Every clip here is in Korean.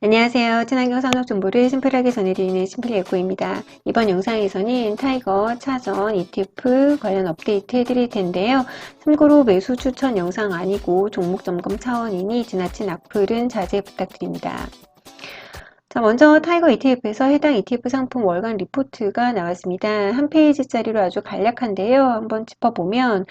안녕하세요. 친환경 산업 정보를 심플하게 전해드리는 심플예고입니다. 이번 영상에서는 타이거 차전 ETF 관련 업데이트 해드릴 텐데요. 참고로 매수 추천 영상 아니고 종목 점검 차원이니 지나친 악플은 자제 부탁드립니다. 자, 먼저 타이거 ETF에서 해당 ETF 상품 월간 리포트가 나왔습니다. 한 페이지짜리로 아주 간략한데요. 한번 짚어보면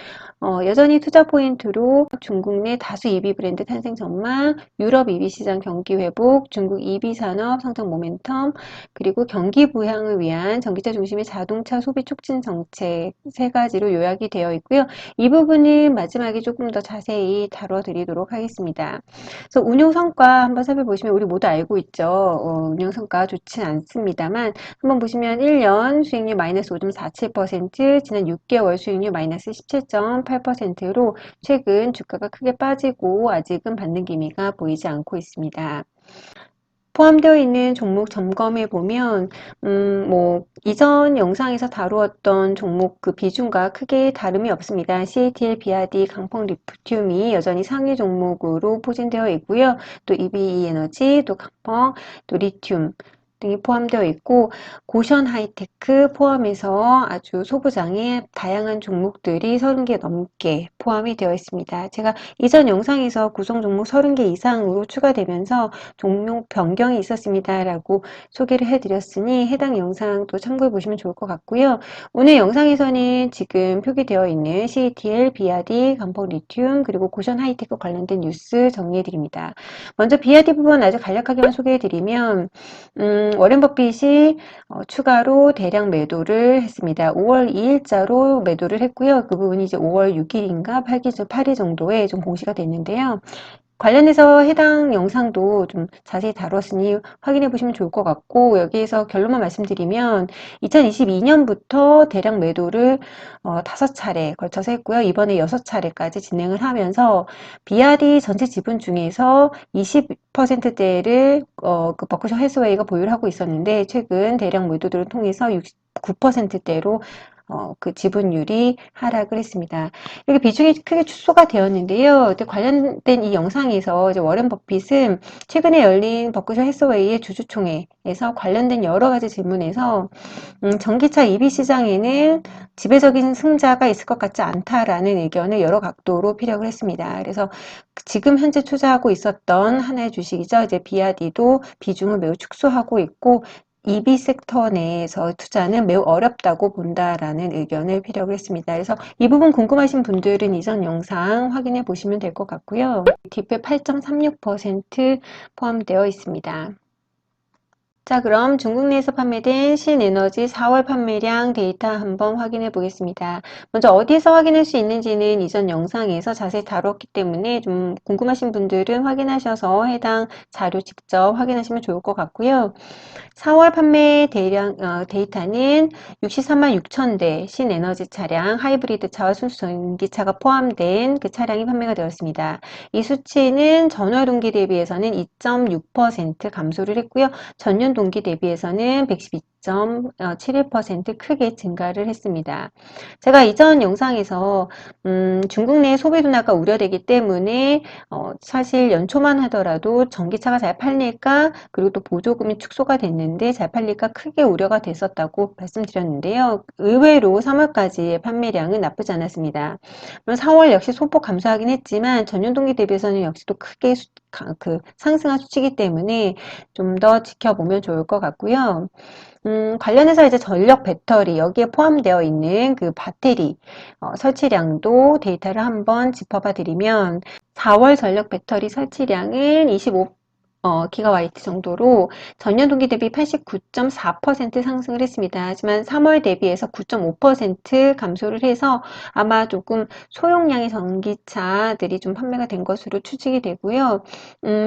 여전히 투자 포인트로 중국 내 다수 EV 브랜드 탄생 전망, 유럽 EV 시장 경기 회복, 중국 EV 산업 성장 모멘텀, 그리고 경기 부양을 위한 전기차 중심의 자동차 소비 촉진 정책 세 가지로 요약이 되어 있고요. 이 부분은 마지막에 조금 더 자세히 다뤄드리도록 하겠습니다. 그래서 운용 성과 한번 살펴보시면 우리 모두 알고 있죠. 운용 성과 좋진 않습니다만 한번 보시면 1년 수익률 마이너스 5.47%, 지난 6개월 수익률 마이너스 17.8%로 최근 주가가 크게 빠지고 아직은 받는 기미가 보이지 않고 있습니다. 포함되어 있는 종목 점검해 보면 이전 영상에서 다루었던 종목 그 비중과 크게 다름이 없습니다. CATL, BRD, 강펑 리튬이 여전히 상위 종목으로 포진되어 있고요. 또 EVE 에너지, 또 강펑, 또 리튬 등이 포함되어 있고 고션 하이테크 포함해서 아주 소부장의 다양한 종목들이 30개 넘게 포함이 되어 있습니다. 제가 이전 영상에서 구성 종목 30개 이상으로 추가되면서 종목 변경이 있었습니다 라고 소개를 해드렸으니 해당 영상 또 참고해 보시면 좋을 것 같고요. 오늘 영상에서는 지금 표기되어 있는 CATL, BRD, 강폭 리튬 그리고 고션 하이테크 관련된 뉴스 정리해 드립니다. 먼저 BRD 부분 아주 간략하게만 소개해 드리면 워렌 버핏이 추가로 대량 매도를 했습니다. 5월 2일자로 매도를 했고요. 그 부분이 이제 5월 6일인가 8일 정도에 좀 공시가 됐는데요. 관련해서 해당 영상도 좀 자세히 다뤘으니 확인해 보시면 좋을 것 같고 여기에서 결론만 말씀드리면 2022년부터 대량 매도를 5차례 걸쳐서 했고요. 이번에 6차례까지 진행을 하면서 BRD 전체 지분 중에서 20%대를 그 버크셔 해스웨이가 보유를 하고 있었는데 최근 대량 매도들을 통해서 69%대로 그 지분율이 하락을 했습니다. 이렇게 비중이 크게 축소가 되었는데요. 관련된 이 영상에서 이제 워렌 버핏은 최근에 열린 버크셔 해서웨이의 주주총회에서 관련된 여러 가지 질문에서 전기차 EV 시장에는 지배적인 승자가 있을 것 같지 않다라는 의견을 여러 각도로 피력을 했습니다. 그래서 지금 현재 투자하고 있었던 하나의 주식이죠. 이제 BRD도 비중을 매우 축소하고 있고 EV 섹터 내에서 투자는 매우 어렵다고 본다라는 의견을 피력을 했습니다. 그래서 이 부분 궁금하신 분들은 이전 영상 확인해 보시면 될 것 같고요. ETF 8.36% 포함되어 있습니다. 자, 그럼 중국 내에서 판매된 신에너지 4월 판매량 데이터 한번 확인해 보겠습니다. 먼저 어디에서 확인할 수 있는지는 이전 영상에서 자세히 다뤘기 때문에 좀 궁금하신 분들은 확인하셔서 해당 자료 직접 확인하시면 좋을 것 같고요. 4월 판매 대량 데이터는 63만 6천 대 신에너지 차량, 하이브리드 차와 순수 전기차가 포함된 그 차량이 판매가 되었습니다. 이 수치는 전월 동기 대비해서는 2.6% 감소를 했고요. 전년 동기 대비해서는 112.71% 크게 증가를 했습니다. 제가 이전 영상에서 중국 내 소비 둔화가 우려되기 때문에 사실 연초만 하더라도 전기차가 잘 팔릴까 그리고 또 보조금이 축소가 됐는데 잘 팔릴까 크게 우려가 됐었다고 말씀드렸는데요. 의외로 3월까지의 판매량은 나쁘지 않았습니다. 물론 4월 역시 소폭 감소하긴 했지만 전년 동기 대비해서는 역시 또 크게 상승한 수치이기 때문에 좀 더 지켜보면 좋을 것 같고요. 관련해서 이제 전력 배터리 여기에 포함되어 있는 그 배터리 설치량도 데이터를 한번 짚어봐 드리면 4월 전력 배터리 설치량은 25 기가와이트 정도로 전년 동기 대비 89.4% 상승을 했습니다. 하지만 3월 대비해서 9.5% 감소를 해서 아마 조금 소용량의 전기차들이 좀 판매가 된 것으로 추측이 되고요.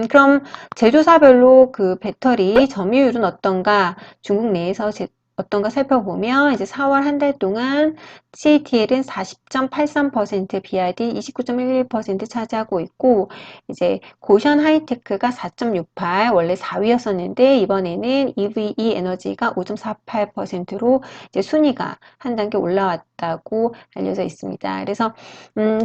그럼 제조사별로 그 배터리 점유율은 어떤가? 중국 내에서 어떤가 살펴보면 이제 4월 한 달 동안 CATL은 40.83%, BRD 29.11% 차지하고 있고 이제 고션 하이테크가 4.68 원래 4위였었는데 이번에는 EVE 에너지가 5.48%로 이제 순위가 한 단계 올라왔다고 알려져 있습니다. 그래서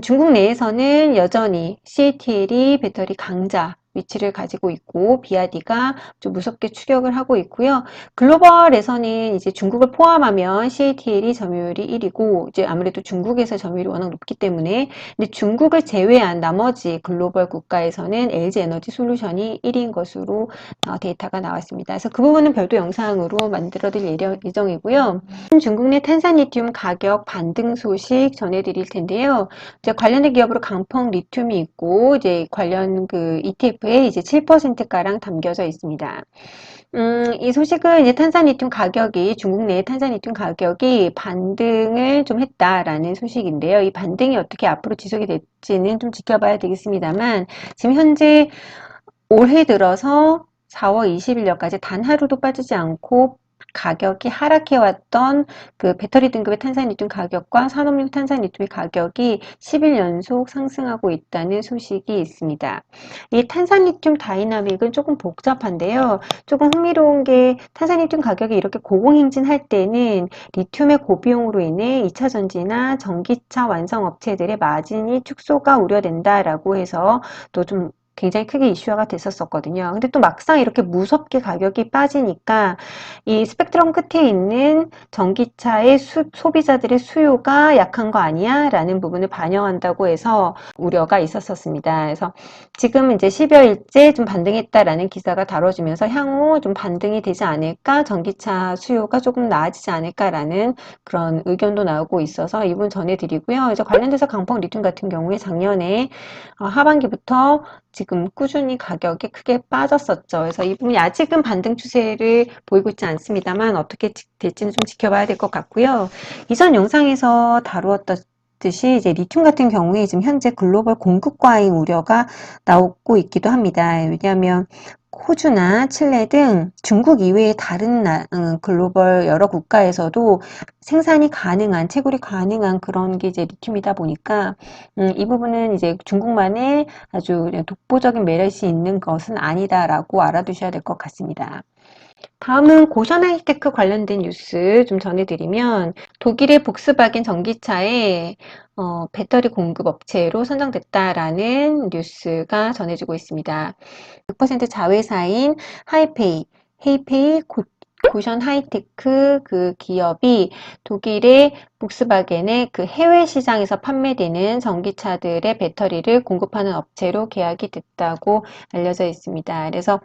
중국 내에서는 여전히 CATL이 배터리 강자 위치를 가지고 있고 BRD가 좀 무섭게 추격을 하고 있고요. 글로벌에서는 이제 중국을 포함하면 CATL이 점유율이 1위고 이제 아무래도 중국에서 점유율이 워낙 높기 때문에 근데 중국을 제외한 나머지 글로벌 국가에서는 LG에너지 솔루션이 1위인 것으로 데이터가 나왔습니다. 그래서 그 부분은 별도 영상으로 만들어 드릴 예정이고요. 중국 내 탄산 리튬 가격 반등 소식 전해드릴 텐데요. 이제 관련된 기업으로 강펑 리튬이 있고 이제 관련 그 ETF에 이제 7%가량 담겨져 있습니다. 이 소식은 이제 탄산리튬 가격이 중국 내 탄산리튬 가격이 반등을 좀 했다라는 소식인데요. 이 반등이 어떻게 앞으로 지속이 될지는 좀 지켜봐야 되겠습니다만 지금 현재 올해 들어서 4월 20일까지 단 하루도 빠지지 않고 가격이 하락해왔던 그 배터리 등급의 탄산리튬 가격과 산업용 탄산리튬의 가격이 10일 연속 상승하고 있다는 소식이 있습니다. 이 탄산리튬 다이나믹은 조금 복잡한데요. 조금 흥미로운 게 탄산리튬 가격이 이렇게 고공행진할 때는 리튬의 고비용으로 인해 2차 전지나 전기차 완성 업체들의 마진이 축소가 우려된다라고 해서 또좀 굉장히 크게 이슈화가 됐었거든요. 근데 또 막상 이렇게 무섭게 가격이 빠지니까 이 스펙트럼 끝에 있는 전기차의 소비자들의 수요가 약한 거 아니야? 라는 부분을 반영한다고 해서 우려가 있었습니다. 그래서 지금 이제 10여일째 좀 반등했다라는 기사가 다뤄지면서 향후 좀 반등이 되지 않을까? 전기차 수요가 조금 나아지지 않을까라는 그런 의견도 나오고 있어서 이 부분 전해드리고요. 이제 관련돼서 강펑 리튬 같은 경우에 작년에 하반기부터 지금 꾸준히 가격이 크게 빠졌었죠. 그래서 이 부분이 아직은 반등 추세를 보이고 있지 않습니다만 어떻게 될지는 좀 지켜봐야 될 것 같고요. 이전 영상에서 다루었듯이 이제 리튬 같은 경우에 지금 현재 글로벌 공급 과잉 우려가 나오고 있기도 합니다. 왜냐하면 호주나 칠레 등 중국 이외의 다른 글로벌 여러 국가에서도 생산이 가능한, 채굴이 가능한 그런 게 이제 리튬이다 보니까 이 부분은 이제 중국만의 아주 그냥 독보적인 메리트이 있는 것은 아니다라고 알아두셔야 될 것 같습니다. 다음은 고션 하이테크 관련된 뉴스 좀 전해드리면 독일의 복스바겐 전기차에 배터리 공급 업체로 선정됐다라는 뉴스가 전해지고 있습니다. 100% 자회사인 헤이페이 고션 하이테크 그 기업이 독일의 복스바겐의 그 해외 시장에서 판매되는 전기차들의 배터리를 공급하는 업체로 계약이 됐다고 알려져 있습니다. 그래서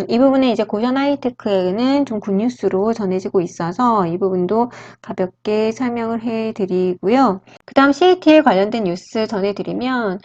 이 부분에 이제 고션 하이테크는 좀 굿뉴스로 전해지고 있어서 이 부분도 가볍게 설명을 해드리고요. 그 다음 CATL 관련된 뉴스 전해드리면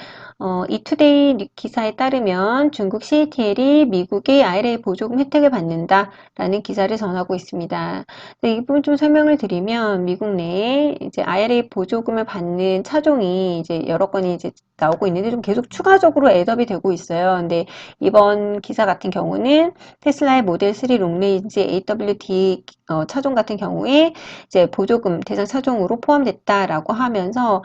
이투데이 기사에 따르면 중국 CATL이 미국의 IRA 보조금 혜택을 받는다라는 기사를 전하고 있습니다. 이 부분 좀 설명을 드리면 미국 내에 이제 IRA 보조금을 받는 차종이 이제 여러 건이 이제 나오고 있는데 좀 계속 추가적으로 애드업이 되고 있어요. 근데 이번 기사 같은 경우는 테슬라의 모델 3 롱레인지 AWD 차종 같은 경우에 이제 보조금 대상 차종으로 포함됐다라고 하면서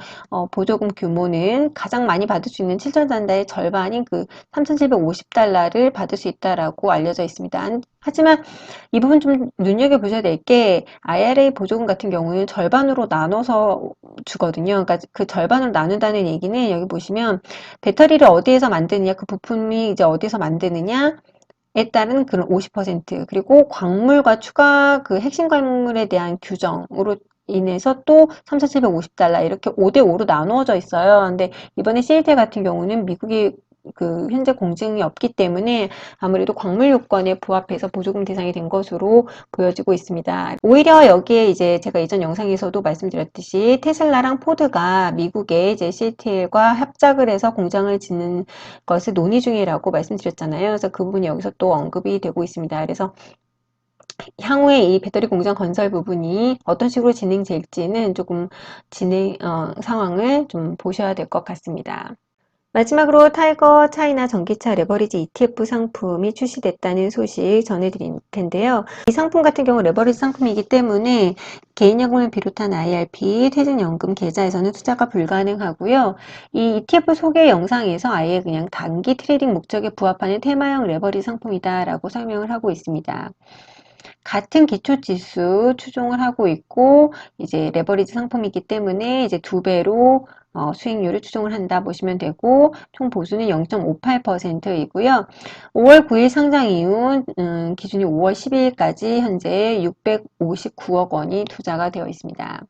보조금 규모는 가장 많이 받을 수 있는 7,000달러의 절반인 그 3,750달러를 받을 수 있다라고 알려져 있습니다. 하지만 이 부분 좀 눈여겨보셔야 될 게 IRA 보조금 같은 경우는 절반으로 나눠서 주거든요. 그러니까 그 절반으로 나눈다는 얘기는 여기 보시면 배터리를 어디에서 만드느냐, 그 부품이 이제 어디서 만드느냐 에 따른 그런 50% 그리고 광물과 추가 그 핵심 광물에 대한 규정으로 인해서 또 3,750달러 이렇게 5대5로 나누어져 있어요. 근데 이번에 CATL 같은 경우는 미국이 그 현재 공증이 없기 때문에 아무래도 광물 요건에 부합해서 보조금 대상이 된 것으로 보여지고 있습니다. 오히려 여기에 이제 제가 이전 영상에서도 말씀드렸듯이 테슬라랑 포드가 미국의 이제 CATL과 협작을 해서 공장을 짓는 것을 논의 중이라고 말씀드렸잖아요. 그래서 그 부분이 여기서 또 언급이 되고 있습니다. 그래서 향후에 이 배터리 공장 건설 부분이 어떤 식으로 진행될지는 조금 상황을 좀 보셔야 될 것 같습니다. 마지막으로 타이거 차이나 전기차 레버리지 ETF 상품이 출시됐다는 소식 전해드릴 텐데요. 이 상품 같은 경우 레버리지 상품이기 때문에 개인연금을 비롯한 IRP, 퇴직연금 계좌에서는 투자가 불가능하고요. 이 ETF 소개 영상에서 아예 그냥 단기 트레이딩 목적에 부합하는 테마형 레버리지 상품이다라고 설명을 하고 있습니다. 같은 기초지수 추종을 하고 있고 이제 레버리지 상품이기 때문에 이제 2배로 수익률을 추정을 한다 보시면 되고, 총 보수는 0.58%이고요. 5월 9일 상장 이후 기준이 5월 12일까지 현재 659억 원이 투자가 되어 있습니다.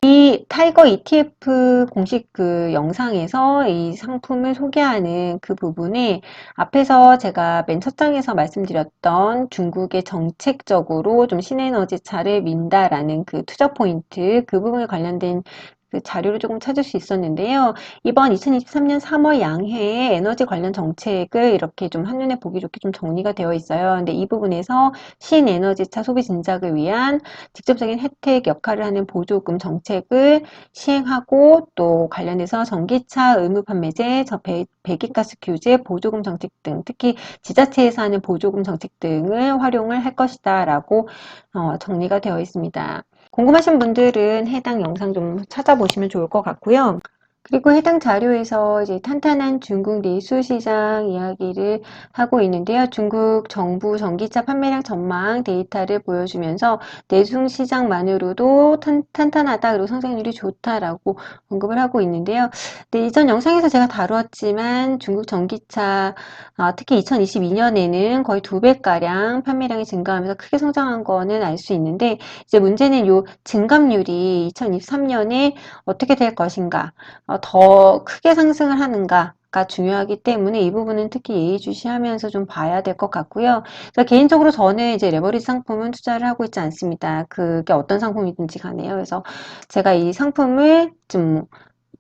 이 타이거 ETF 공식 그 영상에서 이 상품을 소개하는 그 부분에 앞에서 제가 맨 첫 장에서 말씀드렸던 중국의 정책적으로 좀 신에너지차를 민다라는 그 투자 포인트 그 부분에 관련된 그 자료를 조금 찾을 수 있었는데요. 이번 2023년 3월 양해에 에너지 관련 정책을 이렇게 좀 한눈에 보기 좋게 좀 정리가 되어 있어요. 근데 이 부분에서 신에너지차 소비 진작을 위한 직접적인 혜택 역할을 하는 보조금 정책을 시행하고 또 관련해서 전기차 의무 판매제, 배기가스 규제, 보조금 정책 등 특히 지자체에서 하는 보조금 정책 등을 활용을 할 것이다 라고 정리가 되어 있습니다. 궁금하신 분들은 해당 영상 좀 찾아보시면 좋을 것 같고요. 그리고 해당 자료에서 이제 탄탄한 중국 내수 시장 이야기를 하고 있는데요. 중국 정부 전기차 판매량 전망 데이터를 보여주면서 내수 시장만으로도 탄탄하다 그리고 성장률이 좋다라고 언급을 하고 있는데요. 네, 이전 영상에서 제가 다루었지만 중국 전기차 특히 2022년에는 거의 2배가량 판매량이 증가하면서 크게 성장한 거는 알 수 있는데 이제 문제는 요 증감률이 2023년에 어떻게 될 것인가 더 크게 상승을 하는가가 중요하기 때문에 이 부분은 특히 예의주시하면서 좀 봐야 될 것 같고요. 그래서 개인적으로 저는 이제 레버리지 상품은 투자를 하고 있지 않습니다. 그게 어떤 상품이든지 간에요. 그래서 제가 이 상품을 좀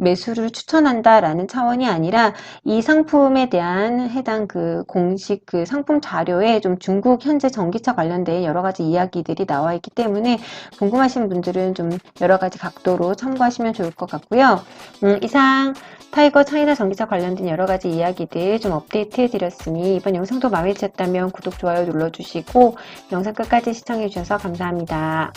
매수를 추천한다라는 차원이 아니라 이 상품에 대한 해당 그 공식 그 상품 자료에 좀 중국 현재 전기차 관련된 여러 가지 이야기들이 나와 있기 때문에 궁금하신 분들은 좀 여러 가지 각도로 참고하시면 좋을 것 같고요. 이상 타이거 차이나 전기차 관련된 여러 가지 이야기들 좀 업데이트 해드렸으니 이번 영상도 마음에 드셨다면 구독, 좋아요 눌러주시고 영상 끝까지 시청해주셔서 감사합니다.